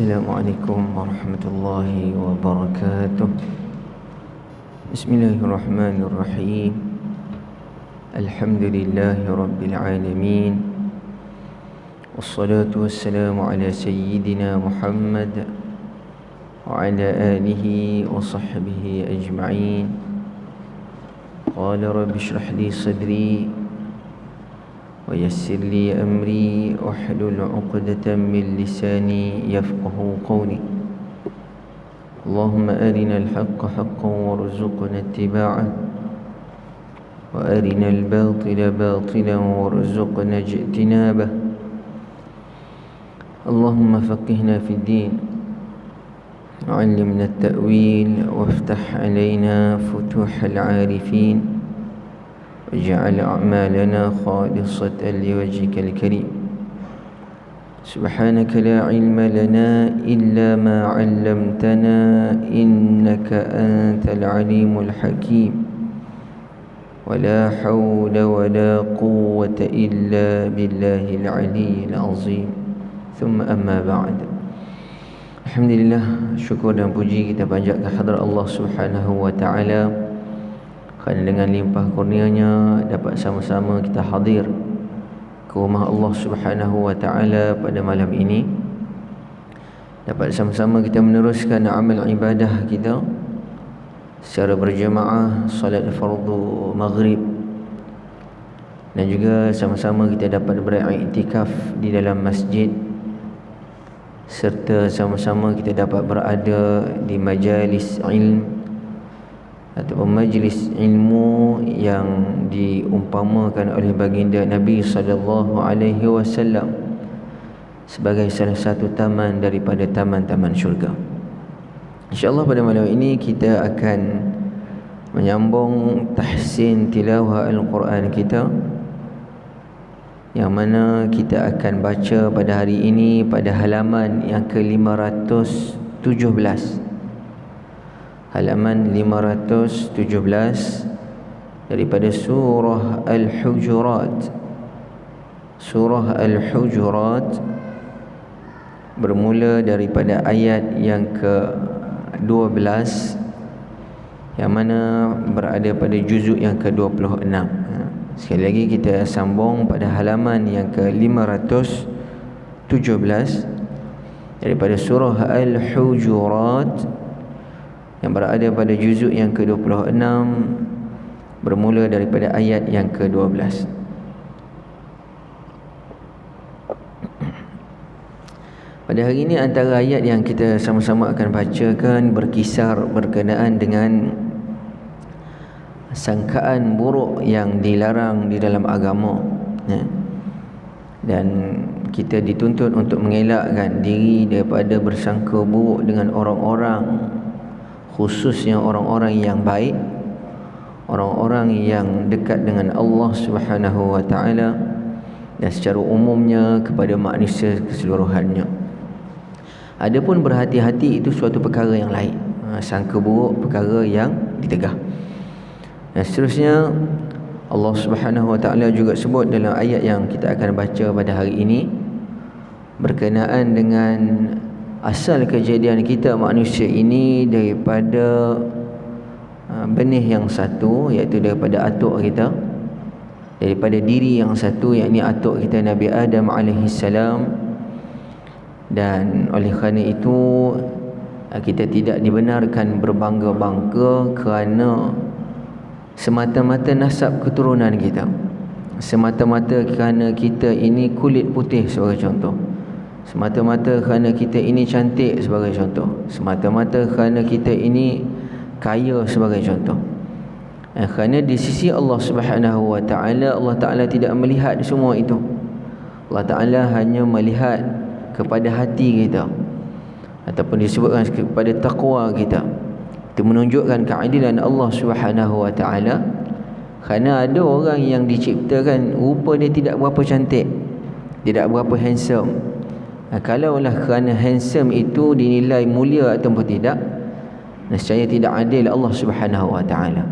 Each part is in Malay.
Assalamualaikum warahmatullahi wabarakatuh. Bismillahirrahmanirrahim. Alhamdulillahi rabbil alamin. Wassalatu wassalamu ala sayyidina Muhammad wa ala alihi wa sahbihi ajma'in. Qala rabbi shrah li sadri wa yassir li amri wahlul 'uqdatam min lisani yafqahu qawli. Allahumma arina al-haqqa haqqan warzuqna ittiba'ah wa arina al-batila batilan warzuqna ijtinabah. Allahumma faqihna fid din وعلمنا التأويل وافتح علينا فتوح العارفين واجعل أعمالنا خالصة لوجهك الكريم. سبحانك لا علم لنا إلا ما علمتنا إنك أنت العليم الحكيم ولا حول ولا قوة إلا بالله العلي العظيم. ثم أما بعد. Alhamdulillah, syukur dan puji kita panjat ke hadrat Allah Subhanahu wa ta'ala kerana dengan limpah kurnianya dapat sama-sama kita hadir ke rumah Allah Subhanahu wa ta'ala pada malam ini. Dapat sama-sama kita meneruskan amal ibadah kita secara berjemaah salat fardu maghrib, dan juga sama-sama kita dapat beriktikaf di dalam masjid, serta sama-sama kita dapat berada di majalis ilm ataupun majlis ilmu yang diumpamakan oleh baginda Nabi sallallahu alaihi wasallam sebagai salah satu taman daripada taman-taman syurga. InsyaAllah pada malam ini kita akan menyambung tahsin tilawah Al-Quran kita, yang mana kita akan baca pada hari ini pada halaman yang ke-517. Halaman 517 daripada surah Al-Hujurat. Surah Al-Hujurat bermula daripada ayat yang ke-12, yang mana berada pada juzuk yang ke-26. Sekali lagi kita sambung pada halaman yang ke-517 daripada surah Al-Hujurat yang berada pada juzuk yang ke-26, bermula daripada ayat yang ke-12. Pada hari ini antara ayat yang kita sama-sama akan bacakan berkisar berkenaan dengan sangkaan buruk yang dilarang di dalam agama, dan kita dituntut untuk mengelakkan diri daripada bersangka buruk dengan orang-orang, khususnya orang-orang yang baik, orang-orang yang dekat dengan Allah Subhanahu wa ta'ala, dan secara umumnya kepada manusia keseluruhannya. Adapun berhati-hati itu suatu perkara yang lain, sangka buruk perkara yang ditegah. Dan seterusnya Allah Subhanahu wa ta'ala juga sebut dalam ayat yang kita akan baca pada hari ini berkenaan dengan asal kejadian kita manusia ini daripada benih yang satu, iaitu daripada atuk kita, daripada diri yang satu, yakni atuk kita Nabi Adam alaihissalam. Dan oleh kerana itu kita tidak dibenarkan berbangga-bangga kerana semata-mata nasab keturunan kita, semata-mata kerana kita ini kulit putih sebagai contoh, semata-mata kerana kita ini cantik sebagai contoh, semata-mata kerana kita ini kaya sebagai contoh. Kerana di sisi Allah Subhanahu wa ta'ala, Allah Ta'ala tidak melihat semua itu. Allah Ta'ala hanya melihat kepada hati kita, ataupun disebutkan kepada taqwa kita. Itu menunjukkan keadilan Allah Subhanahu wa ta'ala. Kerana ada orang yang diciptakan rupa dia tidak berapa cantik, tidak berapa handsome. Kalaulah kerana handsome itu dinilai mulia ataupun tidak, nescaya tidak adil Allah Subhanahu wa ta'ala.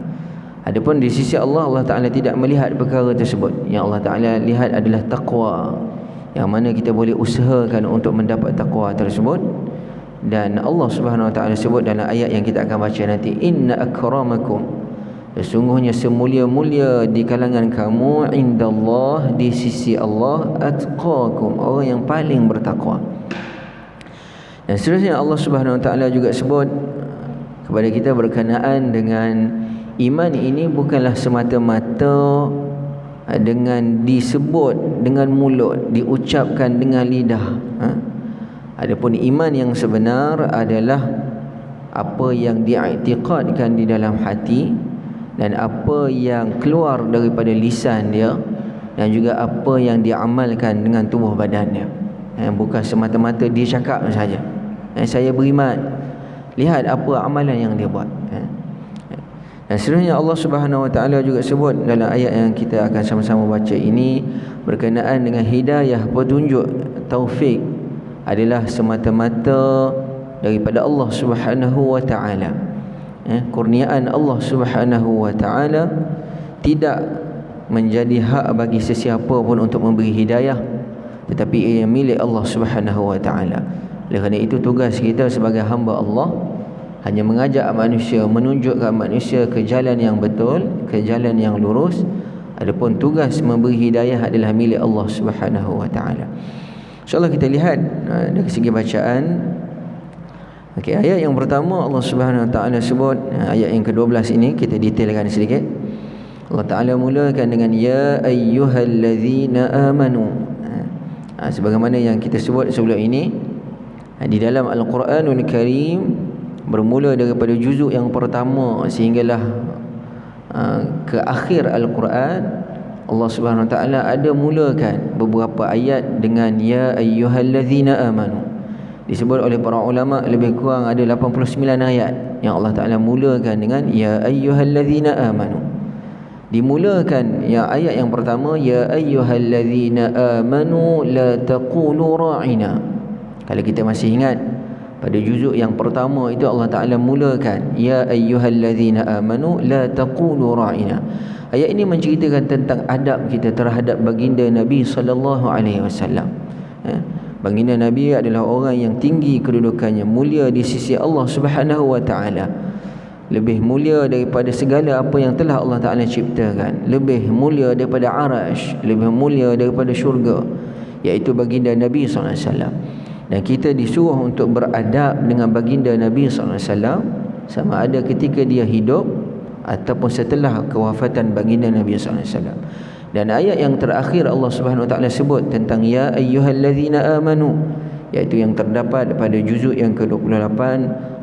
Adapun di sisi Allah, Allah Ta'ala tidak melihat perkara tersebut. Yang Allah Ta'ala lihat adalah taqwa, yang mana kita boleh usahakan untuk mendapat taqwa tersebut. Dan Allah Subhanahu Wa Taala sebut dalam ayat yang kita akan baca nanti, inna akramakum, sesungguhnya semulia-mulia di kalangan kamu, indallah, di sisi Allah, atqakum, orang yang paling bertakwa. Dan seterusnya Allah Subhanahu Wa Taala juga sebut kepada kita berkenaan dengan iman ini bukanlah semata-mata dengan disebut dengan mulut, diucapkan dengan lidah. Adapun iman yang sebenar adalah apa yang diiktikadkan di dalam hati dan apa yang keluar daripada lisan dia, dan juga apa yang diamalkan dengan tubuh badannya. Bukan semata-mata dia cakap saja, saya beriman, lihat apa amalan yang dia buat. Dan seterusnya Allah Subhanahu Wa Taala juga sebut dalam ayat yang kita akan sama-sama baca ini berkenaan dengan hidayah, petunjuk, taufik adalah semata-mata daripada Allah Subhanahu Wa Taala. Kurniaan Allah Subhanahu Wa Taala tidak menjadi hak bagi sesiapa pun untuk memberi hidayah, tetapi ia milik Allah Subhanahu Wa Taala. Oleh kerana itu tugas kita sebagai hamba Allah hanya mengajak manusia, menunjukkan manusia ke jalan yang betul, ke jalan yang lurus. Adapun tugas memberi hidayah adalah milik Allah Subhanahu Wa Taala. InsyaAllah kita lihat dari segi bacaan. Okey, ayat yang pertama Allah Subhanahu Wa Taala sebut, ayat yang ke-12 ini kita detailkan sedikit. Allah Taala mulakan dengan ya ayyuhallazina amanu. Sebagaimana yang kita sebut sebelum ini, di dalam Al-Quranul Karim bermula daripada juzuk yang pertama sehinggalah ke akhir Al-Quran, Allah Subhanahu Wa Taala ada mulakan beberapa ayat dengan ya ayyuhallazina amanu. Disebut oleh para ulama lebih kurang ada 89 ayat yang Allah Taala mulakan dengan ya ayyuhallazina amanu. Dimulakan yang ayat yang pertama, ya ayyuhallazina amanu la taqulu ra'ina. Kalau kita masih ingat, pada juzuk yang pertama itu Allah Ta'ala mulakan ya ayyuhallazina amanu la taqulu ra'ina. Ayat ini menceritakan tentang adab kita terhadap baginda Nabi sallallahu alaihi wasallam. Baginda Nabi adalah orang yang tinggi kedudukannya, mulia di sisi Allah Subhanahu Wa Ta'ala, lebih mulia daripada segala apa yang telah Allah Ta'ala ciptakan, lebih mulia daripada arash, lebih mulia daripada syurga, iaitu baginda Nabi sallallahu alaihi wasallam. Dan kita disuruh untuk beradab dengan baginda Nabi SAW sama ada ketika dia hidup ataupun setelah kewafatan baginda Nabi SAW. Dan ayat yang terakhir Allah Subhanahu Wa Taala sebut tentang ya ayyuhallazina amanu, iaitu yang terdapat pada juzuk yang ke-28.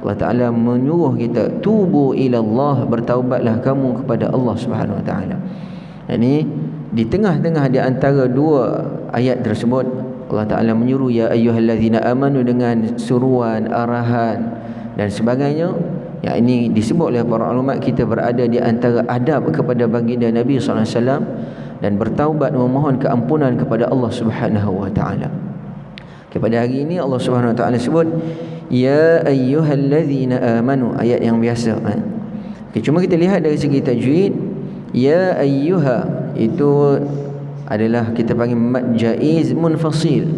Allah Ta'ala menyuruh kita tubu ilallah, bertaubatlah kamu kepada Allah Subhanahu Wa Taala. Ini di tengah-tengah di antara dua ayat tersebut Allah Ta'ala menyuruh ya ayyuhallazina amanu dengan suruhan, arahan dan sebagainya. Yang ini disebut oleh para ulama, kita berada di antara adab kepada baginda Nabi SAW dan bertaubat memohon keampunan kepada Allah Subhanahu Wa Ta'ala. Kepada hari ini Allah Subhanahu Wa Ta'ala sebut ya ayyuhallazina amanu, ayat yang biasa. Cuma kita lihat dari segi tajwid, ya ayyuha itu adalah kita panggil mad jaiz munfasil.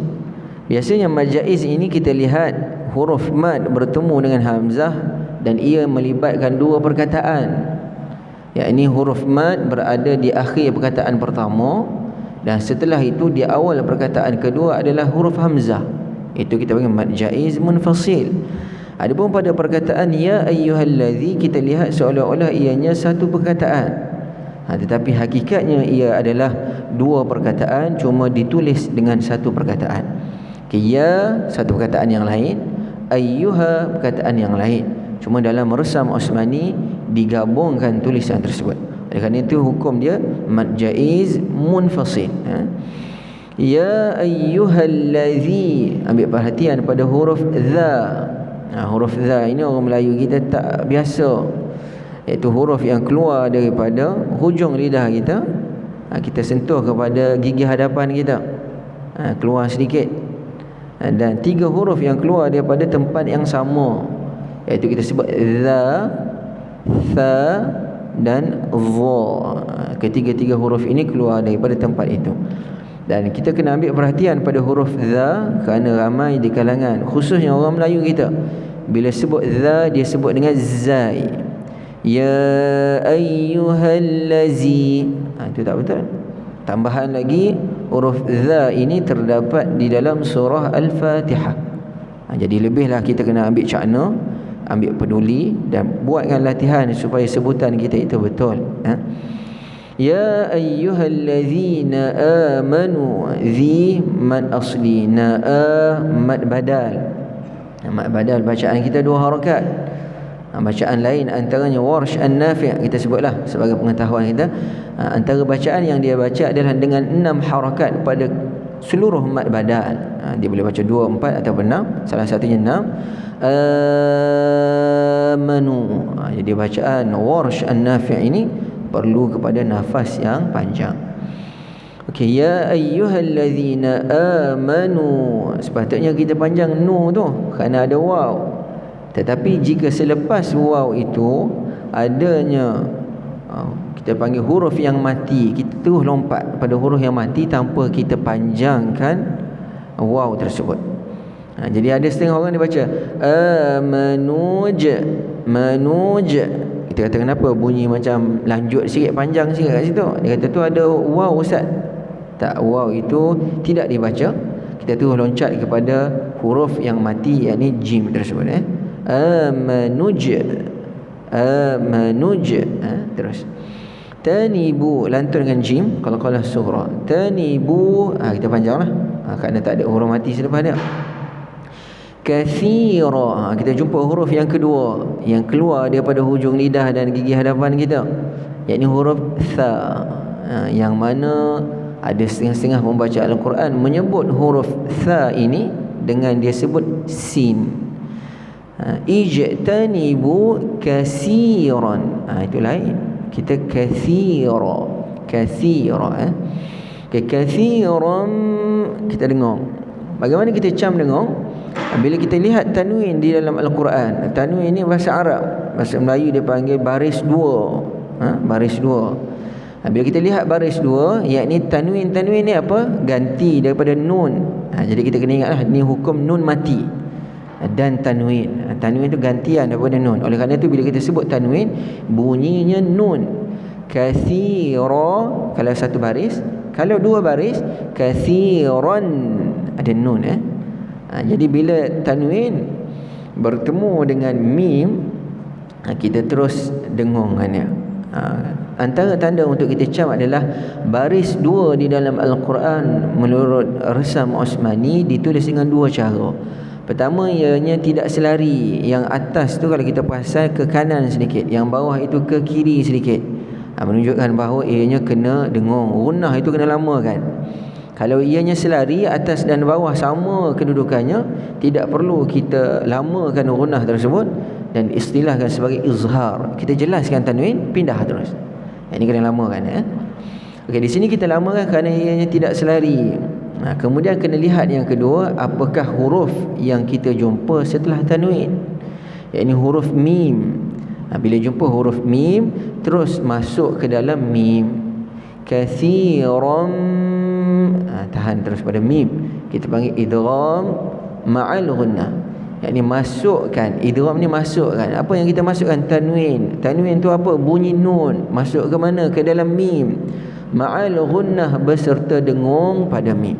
Biasanya mad jaiz ini kita lihat huruf mad bertemu dengan hamzah dan ia melibatkan dua perkataan. Yakni huruf mad berada di akhir perkataan pertama dan setelah itu di awal perkataan kedua adalah huruf hamzah. Itu kita panggil mad jaiz munfasil. Adapun pada perkataan ya ayyuhallazi, kita lihat seolah-olah ianya satu perkataan. Tetapi hakikatnya ia adalah dua perkataan, cuma ditulis dengan satu perkataan. Ya satu perkataan yang lain, ayyuha perkataan yang lain. Cuma dalam resam Osmani digabungkan tulisan tersebut. Oleh kerana itu hukum dia mad jaiz munfasil. Ya ayyuhallazi, ambil perhatian pada huruf za. Huruf za ini orang Melayu kita tak biasa, iaitu huruf yang keluar daripada hujung lidah kita, kita sentuh kepada gigi hadapan kita, keluar sedikit, dan tiga huruf yang keluar daripada tempat yang sama, iaitu kita sebut za, tha dan dha. Ketiga-tiga huruf ini keluar daripada tempat itu. Dan kita kena ambil perhatian pada huruf za, kerana ramai di kalangan khususnya orang Melayu kita, bila sebut za dia sebut dengan zai. Ya ayyuhallazi, itu tak betul. Tambahan lagi, huruf za ini terdapat di dalam surah Al-Fatihah. Jadi lebihlah kita kena ambil cakna, ambil peduli dan buatkan latihan supaya sebutan kita itu betul. Ya ayyuhallazina amanu, zi mad asli, na'a mad badal. Mad badal bacaan kita 2 harakat. Bacaan lain antaranya Warsh An-Nafi', kita sebutlah sebagai pengetahuan kita, antara bacaan yang dia baca adalah dengan 6 harakat pada seluruh mad badal. Dia boleh baca 2, 4 ataupun 6, salah satunya 6. Amanu. Jadi bacaan Warsh An-Nafi' ini perlu kepada nafas yang panjang. Okey, ya ayyuhallazina amanu, sepatutnya kita panjang nu tu kerana ada waw. Tetapi jika selepas waw itu adanya kita panggil huruf yang mati, kita terus lompat pada huruf yang mati tanpa kita panjangkan waw tersebut. Jadi ada setengah orang dia baca amanuj, manuj. Kita kata kenapa bunyi macam lanjut sikit, panjang sikit kat situ? Dia kata tu ada waw ustaz. Tak, waw itu tidak dibaca. Kita terus loncat kepada huruf yang mati, yakni jim tersebut. Amanuj, amanuj. Terus tanibu, lantun dengan jim, qalqalah sughra. Tanibu, kita panjanglah, kerana tak ada huruf mati selepas dia. Kathira, kita jumpa huruf yang kedua yang keluar daripada hujung lidah dan gigi hadapan kita, yakni huruf tha, yang mana ada setengah-setengah pembaca Al-Quran menyebut huruf tha ini dengan dia sebut sin. Ijtanibu kasiran, itu lain. Kita kathira, kathira. Kathiran kita dengar. Bagaimana kita cam dengar? Bila kita lihat tanwin di dalam Al-Quran, tanwin ini bahasa Arab, bahasa Melayu dia panggil baris 2. Baris 2. Bila kita lihat baris 2, yakni tanwin ni apa? Ganti daripada nun. Jadi kita kena ingatlah, ni hukum nun mati dan tanwin. Tanwin itu gantian daripada nun. Oleh kerana itu bila kita sebut tanwin, bunyinya nun. Kathira kalau satu baris, kalau 2 baris kathiran ada nun. Jadi bila tanwin bertemu dengan mim, kita terus dengungannya. Antara tanda untuk kita cam adalah baris 2 di dalam Al-Quran menurut Resam Osmani ditulis dengan 2 cara. Pertama, ianya tidak selari. Yang atas tu kalau kita perasan ke kanan sedikit, yang bawah itu ke kiri sedikit, menunjukkan bahawa ianya kena dengung. Gunnah itu kena lama kan. Kalau ianya selari, atas dan bawah sama kedudukannya, tidak perlu kita lamakan gunnah tersebut dan istilahkan sebagai izhar. Kita jelaskan tanwin, pindah terus. Ini kena lamakan. Okey, di sini kita lamakan kerana ianya tidak selari. Kemudian kena lihat yang kedua, apakah huruf yang kita jumpa setelah tanwin, yakni huruf mim. Bila jumpa huruf mim, terus masuk ke dalam mim. Kathiran, tahan terus pada mim. Kita panggil idgham ma'al ghunnah, yakni masukkan. Idgham ni masukkan. Apa yang kita masukkan? Tanwin. Tanwin tu apa? Bunyi nun. Masuk ke mana? Ke dalam mim. Ma'al ghunnah, beserta dengung pada mim.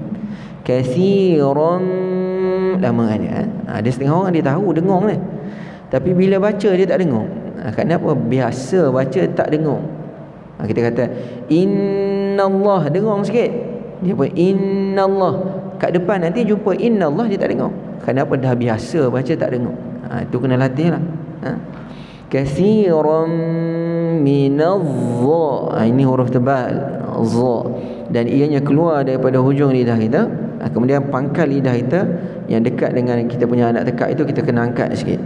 Kathiran, lamaannya. Ada setengah orang dia tahu dengung ni, tapi bila baca dia tak dengung. Kenapa? Biasa baca tak dengung. Kita kata innallah, dengung sikit. Dia pun innallah, kat depan nanti jumpa innallah, dia tak dengung. Kenapa? Dah biasa baca tak dengung. Itu kena latih lah. Kathiran minadh-dha, ini huruf tebal za, dan ianya keluar daripada hujung lidah kita. Kemudian pangkal lidah kita yang dekat dengan kita punya anak tekak itu kita kena angkat sikit.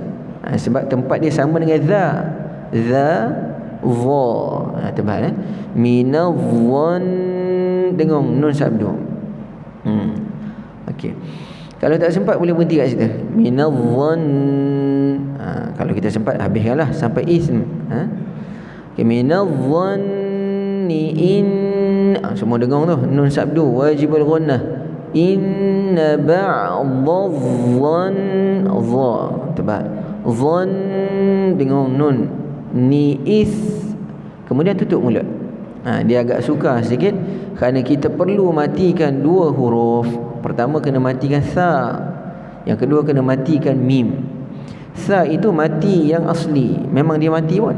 Sebab tempat dia sama dengan za, za, za, tebal. Minadh-dhan, dengung nun sabdu. Okey. Kalau tak sempat boleh berhenti kat situ. Minadh-dhan. Kalau kita sempat habiskanlah sampai ism. Minadh-dhan semua dengar tu, nun sabdu wajibul gunnah. Inna ba'dadh-dhann dha tebal. Dhann dengan nun ni kemudian tutup mulut. Dia agak sukar sedikit kerana kita perlu matikan dua huruf. Pertama kena matikan sa, yang kedua kena matikan mim. Sa itu mati yang asli, memang dia mati pun.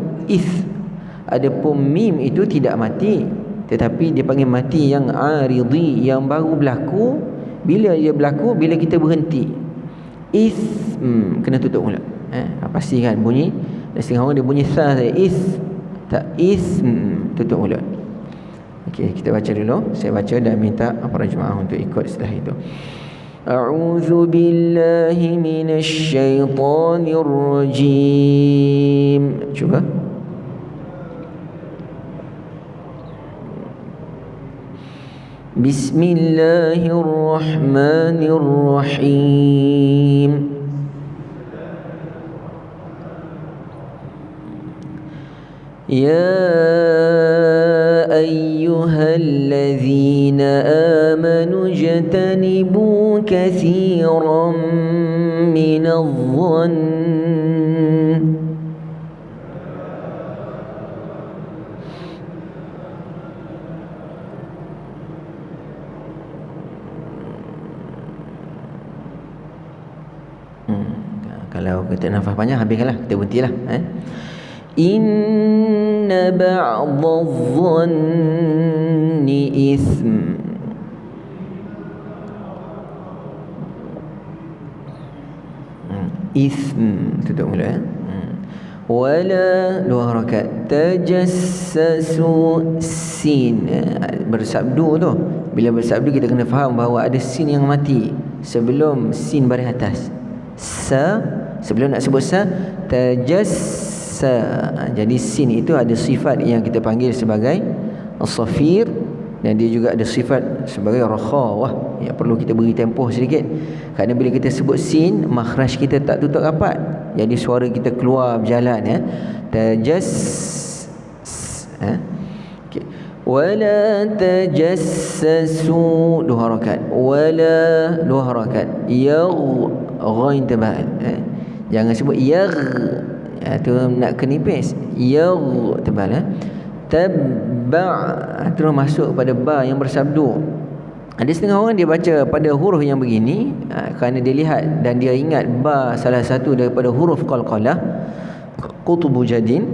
Adapun mim itu tidak mati, tetapi dia panggil mati yang aridi, yang baru berlaku. Bila dia berlaku? Bila kita berhenti. Kena tutup mulut. Pastikan bunyi. Dan setengah orang dia bunyi sa saja. Tak tutup mulut. Okey, kita baca dulu. Saya baca dan minta para jemaah untuk ikut setelah itu. A'udzu billahi minasy syaithanir rajim. Cuba. Bismillahirrahmanirrahim. Ya ayyuhallazina amanu ijtanibu katsiran minadh-dhann. Kalau kita nafas panjang, habiskanlah, kita berhentilah. Inna ba'dadh-dhanni ism. Ism tutup mulut. Wala dua harakat. Tajassasu sin. Bersabdu tu. Bila bersabdu kita kena faham bahawa ada sin yang mati sebelum sin baris atas. Sebelum nak sebut tajassa. Jadi sin itu ada sifat yang kita panggil sebagai as-safir, dan dia juga ada sifat sebagai rakhawah, yang perlu kita beri tempoh sedikit. Kerana bila kita sebut sin, makhraj kita tak tutup rapat, jadi suara kita keluar berjalan okay. Wala tajassasu dua harakat. Wala dua harakat. Ghain tebal. Jangan sebut tu nak kenipis. Tebal. Tabba' terus masuk pada ba yang bersabdu. Ada setengah orang dia baca pada huruf yang begini kerana dia lihat dan dia ingat ba salah satu daripada huruf qalqalah, qutubu jadin,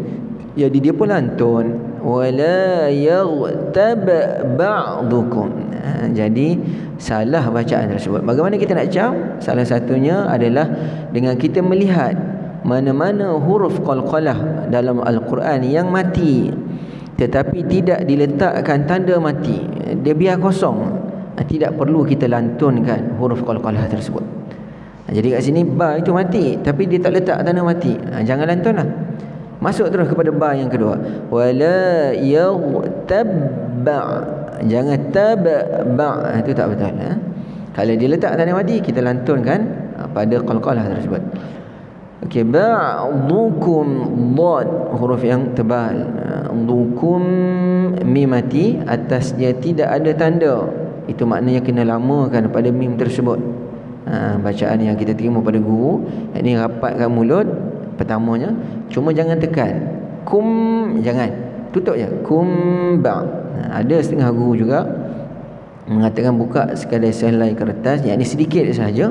jadi dia pun lantun. Wala yaghtab ba'dukum. Jadi salah bacaan tersebut. Bagaimana kita nak cam? Salah satunya adalah dengan kita melihat mana-mana huruf qalqalah dalam Al-Quran yang mati tetapi tidak diletakkan tanda mati, dia biar kosong, tidak perlu kita lantunkan huruf qalqalah tersebut. Jadi kat sini ba itu mati tapi dia tak letak tanda mati, jangan lantunlah. Masuk terus kepada ba yang kedua. Wala yaghtabba. Jangan tabba, itu tak betul. Kalau dia letak tanda mati, kita lantunkan pada qalqalah tersebut. Okey, ba'dukum dhad, huruf yang tebal. Dukum mim mati, atasnya tidak ada tanda. Itu maknanya kena lamakan pada mim tersebut. Bacaan yang kita terima pada guru, ini rapatkan mulut pertamanya, cuma jangan tekan. Kum, jangan. Tutup je. Kum ba'. Ada setengah guru juga mengatakan buka sekadar selai kertas, yang ini sedikit sahaja.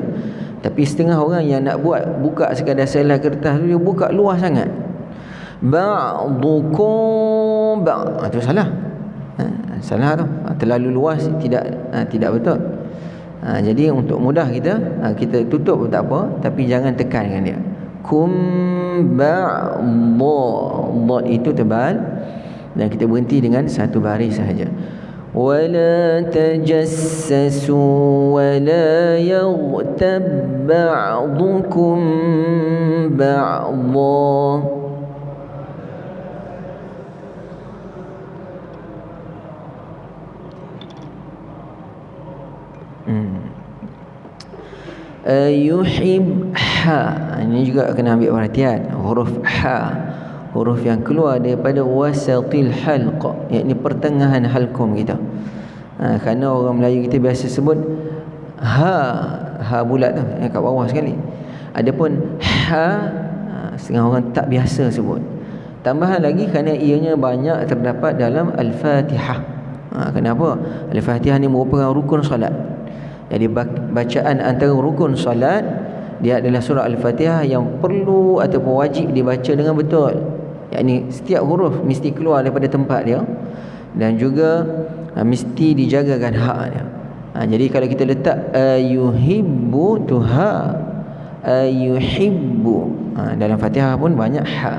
Tapi setengah orang yang nak buka sekadar selai kertas tu, dia buka luas sangat. Ba'dukum ba'. Itu salah. Salah tu. Terlalu luas, tidak betul. Jadi untuk mudah kita tutup pun tak apa, tapi jangan tekankan dia. Kum ba'dha. Dhad itu tebal dan kita berhenti dengan satu baris sahaja. Wala tajassasu wala yaghtab ba'dukum ba'dha. Ayuhib ha. Ini juga kena ambil perhatian. Huruf ha. huruf yang keluar daripada wasatil halq, iaitu pertengahan halqum kita. Kerana orang Melayu kita biasa sebut ha bulat tu yang kat bawah sekali. Adapun setengah orang tak biasa sebut. Tambahan lagi kerana ianya banyak terdapat dalam Al-Fatihah. Kenapa? Al-Fatihah ni merupakan rukun solat. Jadi bacaan antara rukun solat, dia adalah surah Al-Fatihah yang perlu ataupun wajib dibaca dengan betul. Yakni setiap huruf mesti keluar daripada tempat dia, dan juga mesti dijagakan hak dia. Jadi kalau kita letak ayuhibbu tu ayuhibbu, dalam Fatihah pun banyak ha.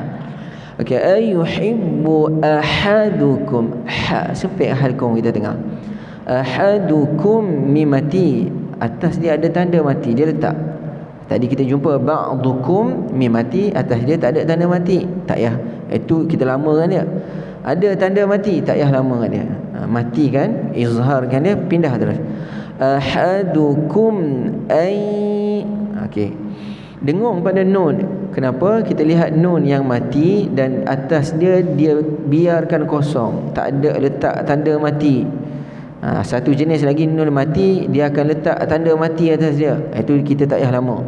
Okey, ayuhibbu ahadukum, sempit halqum kita tengah. Ahadukum mimati, atas dia ada tanda mati, dia letak. Tadi kita jumpa ba'dukum mimati, atas dia tak ada tanda mati, tak payah. Itu kita lamakan dia. Ada tanda mati, tak payah lamakan dia. Mati kan, izharkan dia, pindah terus. Ahadukum okey. Dengung pada nun. Kenapa? Kita lihat nun yang mati dan atas dia biarkan kosong, tak ada letak tanda mati. Satu jenis lagi nun mati, dia akan letak tanda mati atas dia. Itu kita tak payah lama.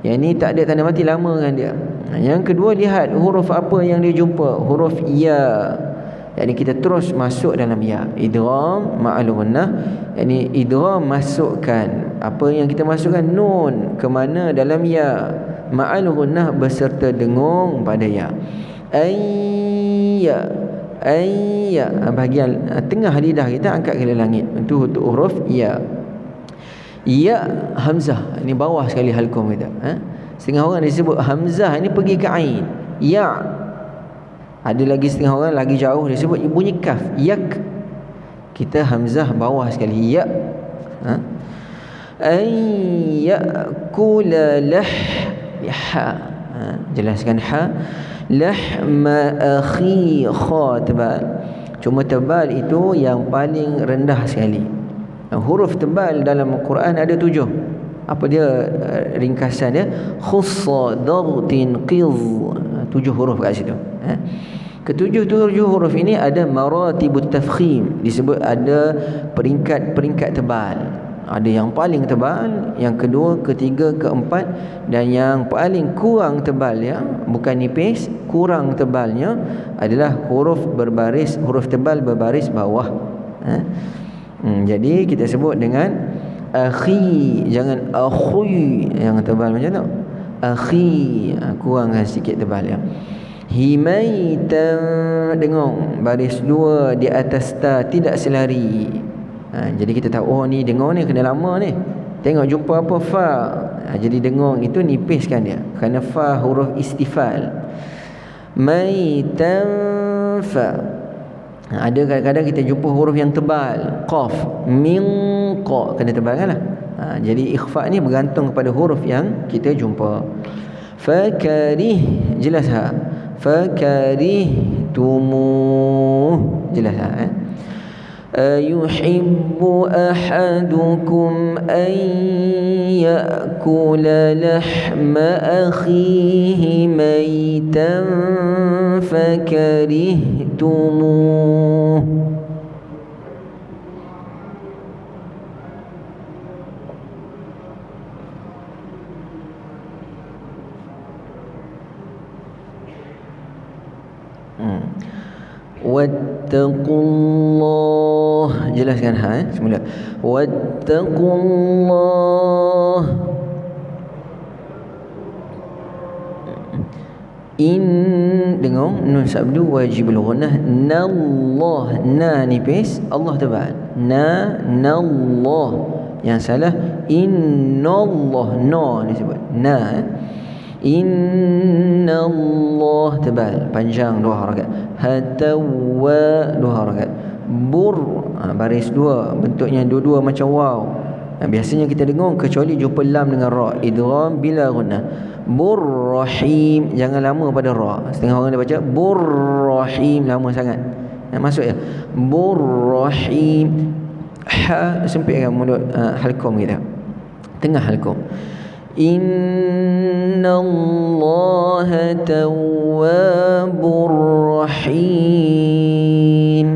Yang ni tak ada tanda mati, lamakan dia. Yang kedua, lihat huruf apa yang dia jumpa. Huruf ya. Jadi kita terus masuk dalam ya. Idgham ma'al gunnah. Yani idgham, masukkan apa yang kita masukkan, nun ke mana? Dalam ya. Ma'al gunnah, beserta dengung pada ya. Ayya, bahagian tengah lidah kita angkat ke langit. Itu untuk huruf ya. Ya hamzah, ini bawah sekali halqum kita. Setengah orang disebut hamzah ini pergi ke ain. Ya. Ada lagi setengah orang lagi jauh disebut bunyi kaf, yak. Kita hamzah bawah sekali, ya. Ayyakula jelaskan ha. Lahma akhi kha, tebal. Cuma tebal itu yang paling rendah sekali. Huruf tebal dalam Quran ada 7. Apa dia ringkasan dia? Khussa dartin qiz. 7 huruf kat situ. Ketujuh huruf ini ada maratibut tafkhim, disebut ada peringkat-peringkat tebal. Ada yang paling tebal, yang kedua, ketiga, keempat, dan yang paling kurang tebal ya, bukan nipis, kurang tebalnya adalah huruf tebal berbaris bawah. Jadi kita sebut dengan akhi, jangan akhui yang tebal macam tu. Akhi, kurangkan sikit tebal ya. Himaitan, dengung, baris 2 di atas ta, tidak selari. Jadi kita tahu, oh ni dengung ni kena lama ni. Tengok jumpa apa, fa. Jadi dengung itu nipiskan dia, kerana fa huruf istifal. Maitan fa. Ada kadang-kadang kita jumpa huruf yang tebal, qaf, min qa, kena tebalkanlah. Jadi ikhfa ni bergantung kepada huruf yang kita jumpa. Fakarih, jelas ha. Fakarihtumu, jelas ha. Ayuhibbu ahadukum an ya'kula lahma akhihi maitan fakarihtumuh. Wattaqullah, jelaskan ha semula. Wattaqullah. Dengung nun sabdu wajibul ghunnah. Nallah, na nipis, Allah tebal. Nallah. Yang salah innallah, no disebut na. Innallah tebal, panjang 2 harakat. Hatawa 2 harakat. Bur, baris 2, bentuknya dua-dua macam waw. Biasanya kita dengung kecuali jumpa lam dengan ra, idgham bila gunnah. Burrahim, jangan lama pada ra. Setengah orang dia baca burrahim, lama sangat. Masuk ya. Burrahim, ha sempitkan mulut halqum kita, tengah halqum. Innallaha tawwabur Rahim.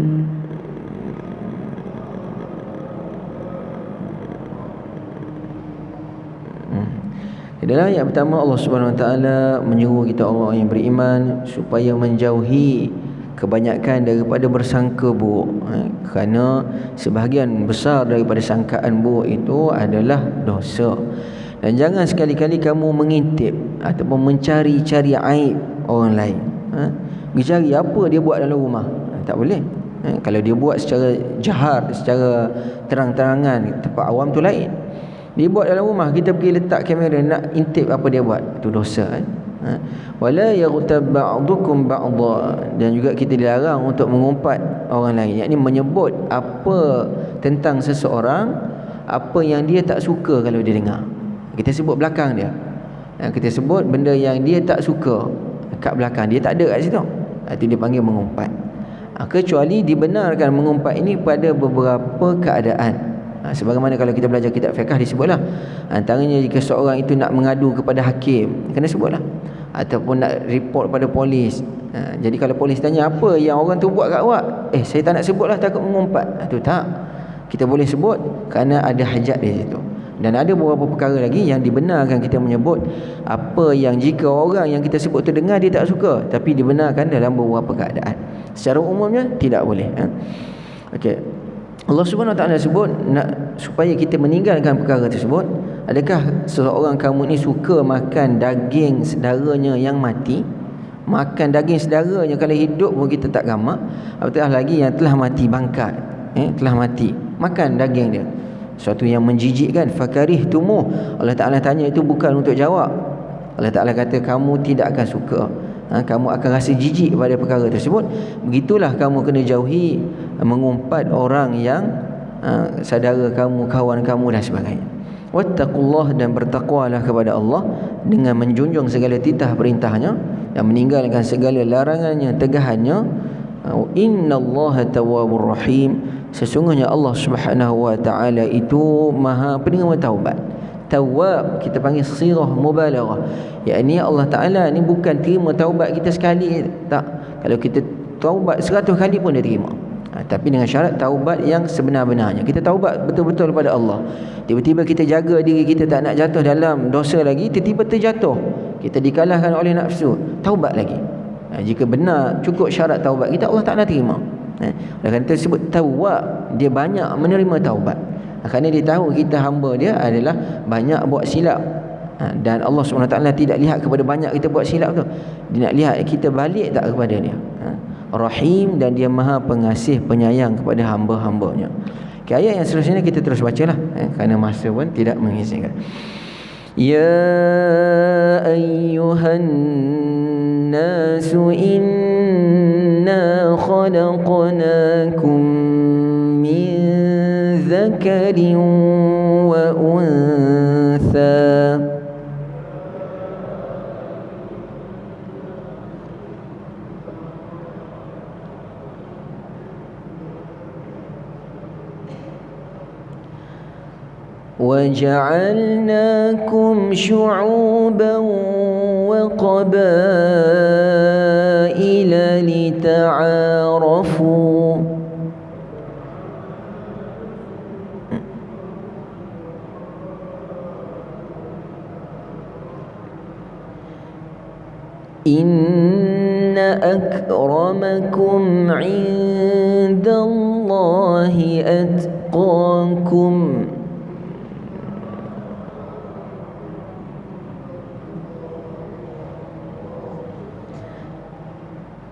Dalam ayat pertama Allah Subhanahu Wa Taala menyuruh kita orang yang beriman supaya menjauhi kebanyakan daripada bersangka buruk, kerana sebahagian besar daripada sangkaan buruk itu adalah dosa. Dan jangan sekali-kali kamu mengintip ataupun mencari-cari aib orang lain. Mencari apa dia buat dalam rumah, tak boleh. Kalau dia buat secara jahar, secara terang-terangan, tempat awam tu lain. Dia buat dalam rumah, kita pergi letak kamera nak intip apa dia buat, itu dosa. Wala yaghtab ba'dukum ba'dha, dan juga kita dilarang untuk mengumpat orang lain, yakni menyebut apa tentang seseorang, apa yang dia tak suka kalau dia dengar. Kita sebut belakang dia, kita sebut benda yang dia tak suka kat belakang dia, tak ada kat situ, itu dia panggil mengumpat. Kecuali dibenarkan mengumpat ini pada beberapa keadaan. Sebagaimana kalau kita belajar kitab fiqh disebutlah, antaranya jika seorang itu nak mengadu kepada hakim, kena sebutlah, ataupun nak report pada polis. Jadi kalau polis tanya apa yang orang tu buat kat awak, saya tak nak sebutlah, takut mengumpat. Itu tak, kita boleh sebut kerana ada hajat di situ. Dan ada beberapa perkara lagi yang dibenarkan kita menyebut apa yang jika orang yang kita sebut tu dengar dia tak suka, tapi dibenarkan dalam beberapa keadaan. Secara umumnya tidak boleh. Okey, Allah Subhanahu Wa Taala sebut nak supaya kita meninggalkan perkara tersebut. Adakah seseorang kamu ni suka makan daging saudaranya yang mati? Makan daging saudaranya kalau hidup pun kita tak gamak, apatah lagi yang telah mati bangkat, telah mati, makan daging dia. Suatu yang menjijikkan. Fakarihtumuh, Allah Taala tanya itu bukan untuk jawab. Allah Taala kata kamu tidak akan suka, kamu akan rasa jijik pada perkara tersebut. Begitulah kamu kena jauhi mengumpat orang yang saudara kamu, kawan kamu dan sebagainya. Wattaqullah, dan bertakwalah kepada Allah dengan menjunjung segala titah perintahnya dan meninggalkan segala larangannya, tegahannya. Innallaha tawwabur rahim, sesungguhnya Allah Subhanahu Wa Taala itu Maha penerima taubat. Tawwab kita panggil sirah mubalaghah, yakni Allah Taala ni bukan terima taubat kita sekali, tak. Kalau kita taubat 100 kali pun dia terima, tapi dengan syarat taubat yang sebenar-benarnya. Kita taubat betul-betul pada Allah. Tiba-tiba kita jaga diri kita tak nak jatuh dalam dosa lagi, tiba-tiba terjatuh, kita dikalahkan oleh nafsu, taubat lagi. Jika benar cukup syarat taubat kita, Allah Taala terima. Oleh kerana tersebut tawwab, dia banyak menerima taubat, kerana dia tahu kita hamba dia adalah banyak buat silap. Dan Allah SWT tidak lihat kepada banyak kita buat silap tu, dia nak lihat kita balik tak kepada dia. Rahim, dan dia Maha pengasih penyayang kepada hamba-hambanya. Ayat yang seterusnya kita terus bacalah, kerana masa pun tidak mengizinkan. Ya ayyuhan nasu inna khalaqnakum min dzakarin wa untha وَجَعَلْنَاكُمْ شُعُوبًا وَقَبَائِلَ لِتَعَارَفُوا إِنَّ أَكْرَمَكُمْ عِندَ اللَّهِ أَتْقَاكُمْ.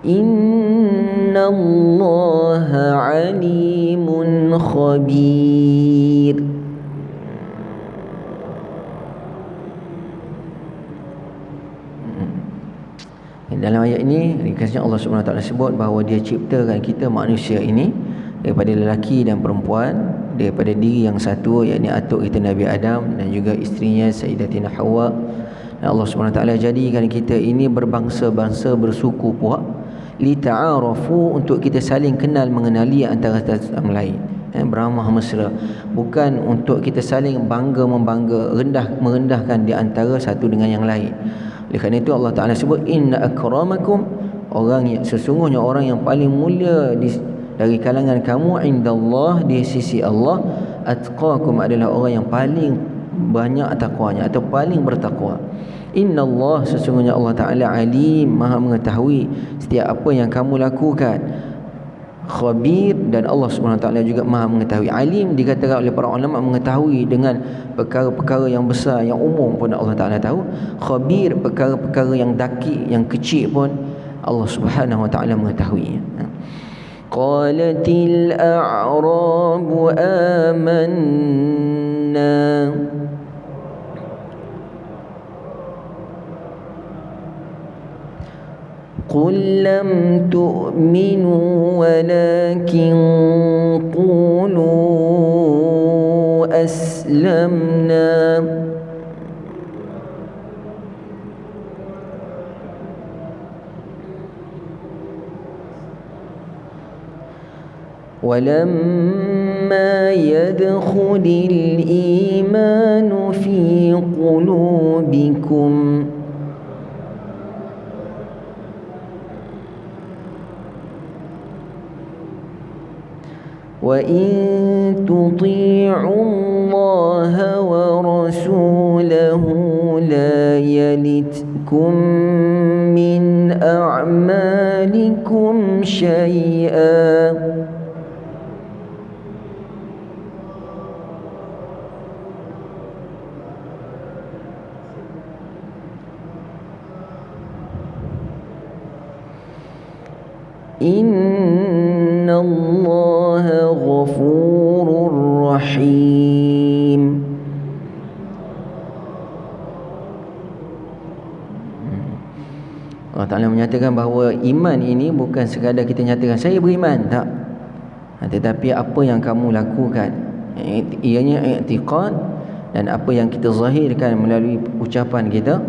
Innallaha alimun khabir. Dalam ayat ini ringkasnya Allah SWT sebut bahawa dia ciptakan kita manusia ini daripada lelaki dan perempuan, daripada diri yang satu, yakni atuk kita Nabi Adam dan juga isterinya Sayyidatina Hawa. Dan Allah SWT jadikan kita ini berbangsa-bangsa, bersuku puak, lita'arafu, untuk kita saling kenal mengenali antara satu sama lain, beramah mesra, bukan untuk kita saling bangga-membangga, merendahkan di antara satu dengan yang lain. Oleh kerana itu Allah Ta'ala sebut inna akramakum, sesungguhnya orang yang paling mulia dari kalangan kamu indallah, di sisi Allah, atqakum, adalah orang yang paling banyak takwanya atau paling bertakwa. Innallah, sesungguhnya Allah Ta'ala alim, maha mengetahui setiap apa yang kamu lakukan. Khabir, dan Allah SWT juga maha mengetahui. Alim dikatakan oleh para ulama mengetahui dengan perkara-perkara yang besar, yang umum pun Allah Ta'ala tahu. Khabir, perkara-perkara yang dakik, yang kecil pun Allah Subhanahu Wa Ta'ala mengetahui. Qalatil a'rabu amanna, قل لم تؤمنوا ولكن قولوا أسلمنا ولما يدخل الإيمان في قلوبكم وَإِن تُطِيعُوا اللَّهَ وَرَسُولَهُ لَا يَلِتْكُم مِّنْ أَعْمَالِكُمْ شَيْئًا Innallaha ghafurur rahim. Allah Ta'ala menyatakan bahawa iman ini bukan sekadar kita nyatakan saya beriman, tak. Tetapi apa yang kamu lakukan, ianya i'tiqad, dan apa yang kita zahirkan melalui ucapan kita,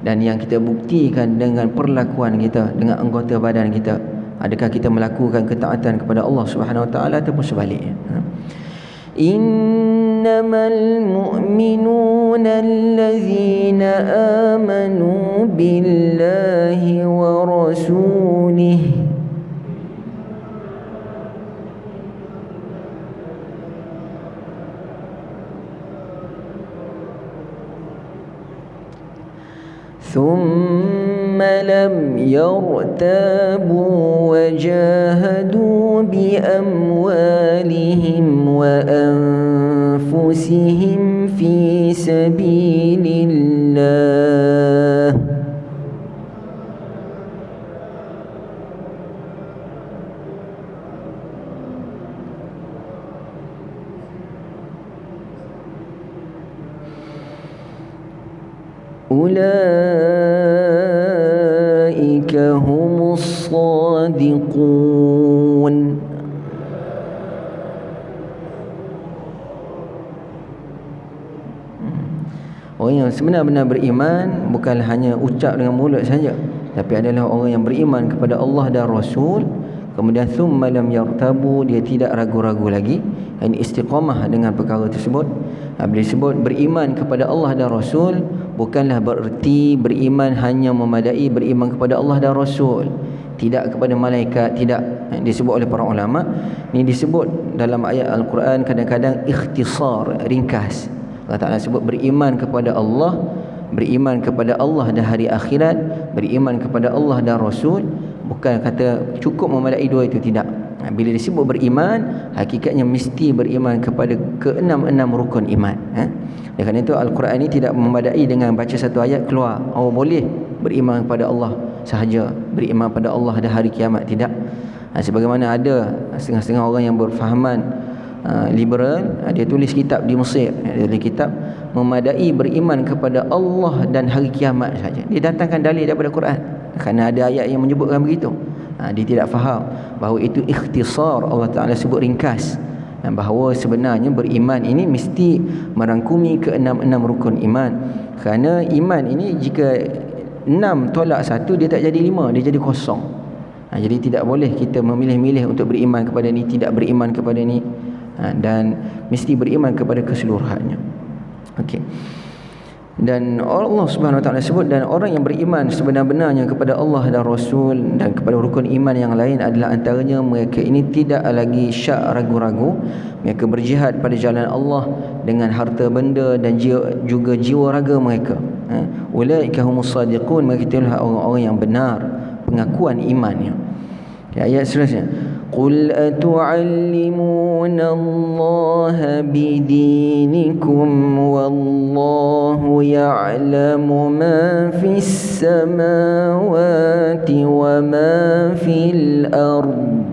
dan yang kita buktikan dengan perlakuan kita, dengan anggota badan kita. Adakah kita melakukan ketaatan kepada Allah Subhanahu Wa Taala ataupun sebaliknya? Innamal mu'minuna allazina amanu billahi wa rasulihi ثم لم يرتابوا وجاهدوا بأموالهم وأنفسهم في سبيل الله أولئك هم الصادقون. Orang yang sebenar-benar beriman bukan hanya ucap dengan mulut saja, tapi adalah orang yang beriman kepada Allah dan Rasul. Kemudian thumma lam yartabu, dia tidak ragu-ragu lagi, ini istiqamah dengan perkara tersebut. Bila disebut beriman kepada Allah dan Rasul, bukanlah bererti beriman hanya memadai beriman kepada Allah dan Rasul, tidak kepada malaikat, tidak. Disebut oleh para ulama, ini disebut dalam ayat Al-Quran kadang-kadang ikhtisar, ringkas. Allah Ta'ala sebut beriman kepada Allah, beriman kepada Allah dan hari akhirat, beriman kepada Allah dan Rasul, bukan kata cukup memadai dua itu, tidak. Bila disebut beriman, hakikatnya mesti beriman kepada ke-6 rukun iman. Oleh kerana itu Al-Quran ini tidak memadai dengan baca satu ayat keluar, oh boleh beriman kepada Allah sahaja, beriman pada Allah dan hari kiamat, tidak. Sebagaimana ada setengah-setengah orang yang berfahaman liberal, dia tulis kitab di Mesir, dia tulis kitab memadai beriman kepada Allah dan hari kiamat saja. Dia datangkan dalil daripada Quran, kerana ada ayat yang menyebutkan begitu. Dia tidak faham bahawa itu ikhtisar, Allah Ta'ala sebut ringkas, dan bahawa sebenarnya beriman ini mesti merangkumi ke-6 rukun iman. Kerana iman ini jika 6 tolak 1, dia tak jadi 5, dia jadi kosong. Jadi tidak boleh kita memilih-milih untuk beriman kepada ni, tidak beriman kepada ni, dan mesti beriman kepada keseluruhannya. Okey. Dan Allah Subhanahu Wa Taala sebut, dan orang yang beriman sebenar-benarnya kepada Allah dan Rasul dan kepada rukun iman yang lain adalah antaranya mereka ini tidak lagi syak ragu-ragu, mereka berjihad pada jalan Allah dengan harta benda dan juga jiwa raga mereka. Ulaika humus sadiqun, mereka itulah orang-orang yang benar pengakuan imannya. Ayat seterusnya, qul atu'allimuna Allah bidinikum wallahu ya'lamu ma fis samawati wa ma fil ardh.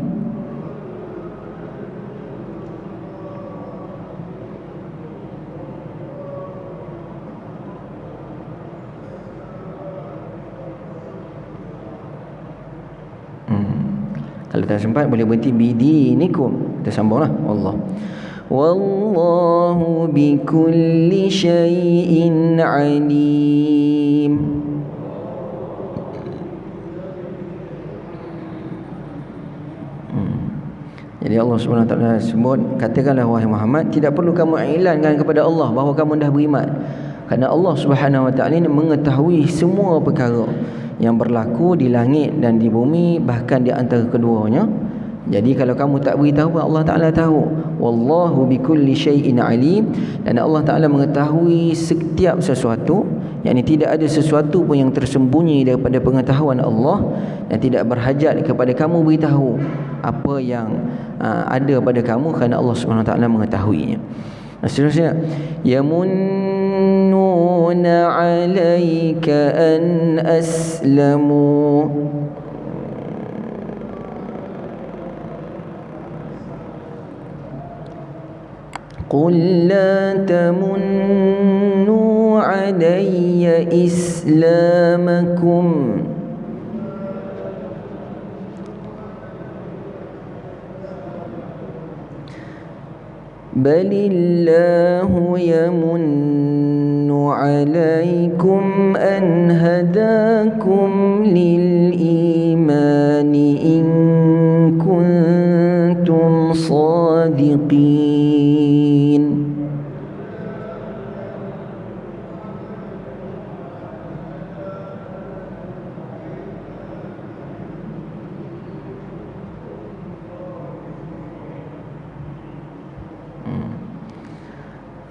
Kalau tak sempat boleh berhenti bidinikum, kita sambunglah. Allah wallahu bikulli syai'in alim. Jadi Allah Subhanahu Wa Taala sebut, katakanlah wahai Muhammad, tidak perlu kamu iklankan kepada Allah bahawa kamu dah beriman, kerana Allah Subhanahu Wa Taala ini mengetahui semua perkara yang berlaku di langit dan di bumi, bahkan di antara keduanya. Jadi kalau kamu tak beritahu, Allah Ta'ala tahu. Wallahu bikulli syai'in alim, dan Allah Ta'ala mengetahui setiap sesuatu, yakni tidak ada sesuatu pun yang tersembunyi daripada pengetahuan Allah, dan tidak berhajat kepada kamu beritahu apa yang ada pada kamu, kerana Allah Subhanahu Wa Taala mengetahuinya. Seterusnya, yamunnuna 'alaika an aslamu, qul la tamunnu 'alayya islamakum balillahu yamunnu 'alaikum an hadakum lil imani in kuntum sadiqin.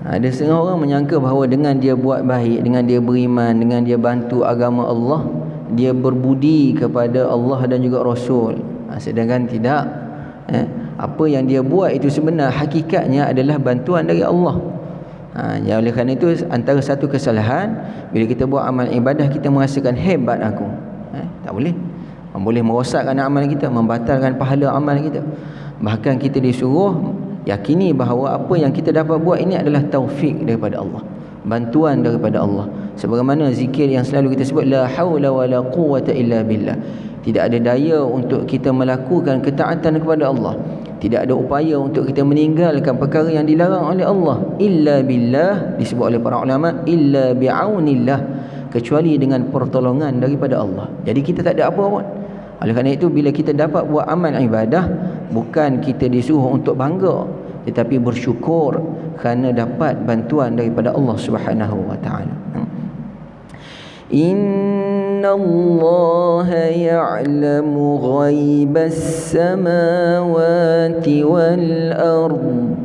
Ada setengah orang menyangka bahawa dengan dia buat baik, dengan dia beriman, dengan dia bantu agama Allah, dia berbudi kepada Allah dan juga Rasul. Sedangkan tidak. Apa yang dia buat itu sebenar hakikatnya adalah bantuan dari Allah. Ya, oleh kerana itu antara satu kesalahan, bila kita buat amal ibadah kita merasakan hebat aku. Tak boleh. Boleh merosakkan amal kita, membatalkan pahala amal kita. Bahkan kita disuruh yakini bahawa apa yang kita dapat buat ini adalah taufik daripada Allah, bantuan daripada Allah. Sebagaimana zikir yang selalu kita sebut, la haula wala quwwata illa billah. Tidak ada daya untuk kita melakukan ketaatan kepada Allah, tidak ada upaya untuk kita meninggalkan perkara yang dilarang oleh Allah, illa billah, disebut oleh para ulama, illa bi'aunillah, kecuali dengan pertolongan daripada Allah. Jadi kita tak ada apa pun. Oleh kerana itu, bila kita dapat buat amal ibadah, bukan kita disuruh untuk bangga, tetapi bersyukur kerana dapat bantuan daripada Allah Subhanahu wa taala. Inna Allah ya'lamu ghaibas samawati wal ardh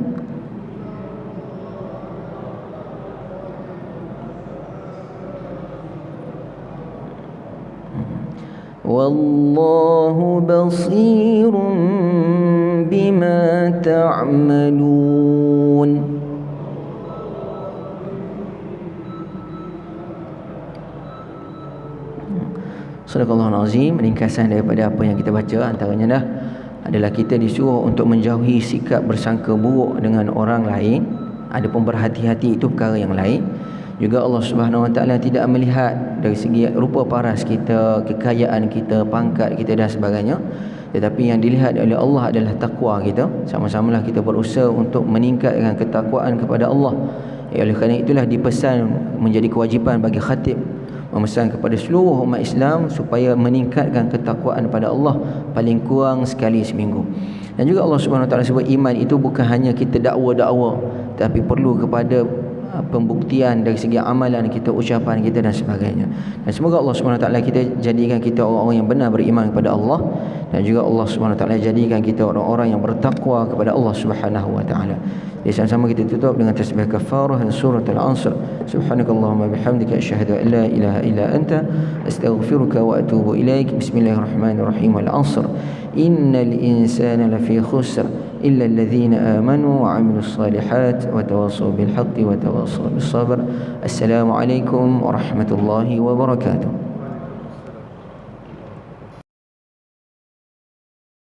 wallahu basirun bima ta'malun. Sadaqallahul azim. Ringkasan daripada apa yang kita baca antaranya adalah kita disuruh untuk menjauhi sikap bersangka buruk dengan orang lain. Adapun berhati-hati itu perkara yang lain. Juga Allah Subhanahu Wa Taala tidak melihat dari segi rupa paras kita, kekayaan kita, pangkat kita dan sebagainya, tetapi yang dilihat oleh Allah adalah takwa kita. Sama-samalah kita berusaha untuk meningkatkan ketakwaan kepada Allah. Oleh kerana itulah dipesan menjadi kewajipan bagi khatib memesan kepada seluruh umat Islam supaya meningkatkan ketakwaan kepada Allah paling kurang sekali seminggu. Dan juga Allah Subhanahu Wa Taala sebut iman itu bukan hanya kita dakwa-dakwa, tapi perlu kepada pembuktian dari segi amalan kita, ucapan kita dan sebagainya. Dan semoga Allah SWT kita jadikan kita orang-orang yang benar beriman kepada Allah, dan juga Allah SWT jadikan kita orang-orang yang bertakwa kepada Allah SWT. Jadi sama-sama kita tutup dengan tasbih kafarah dan surah Al-Asr. Subhanakallahumma bihamdika asyhadu an la ilaha illa anta astaghfiruka wa atubu ilaik. Bismillahirrahmanirrahim. Al-Asr. Innal insana lafi khusr illa alladhina amanu wa 'amilus salihat wa tawassaw bil haqqi wa tawassaw bis sabr. Assalamualaikum warahmatullahi wabarakatuh.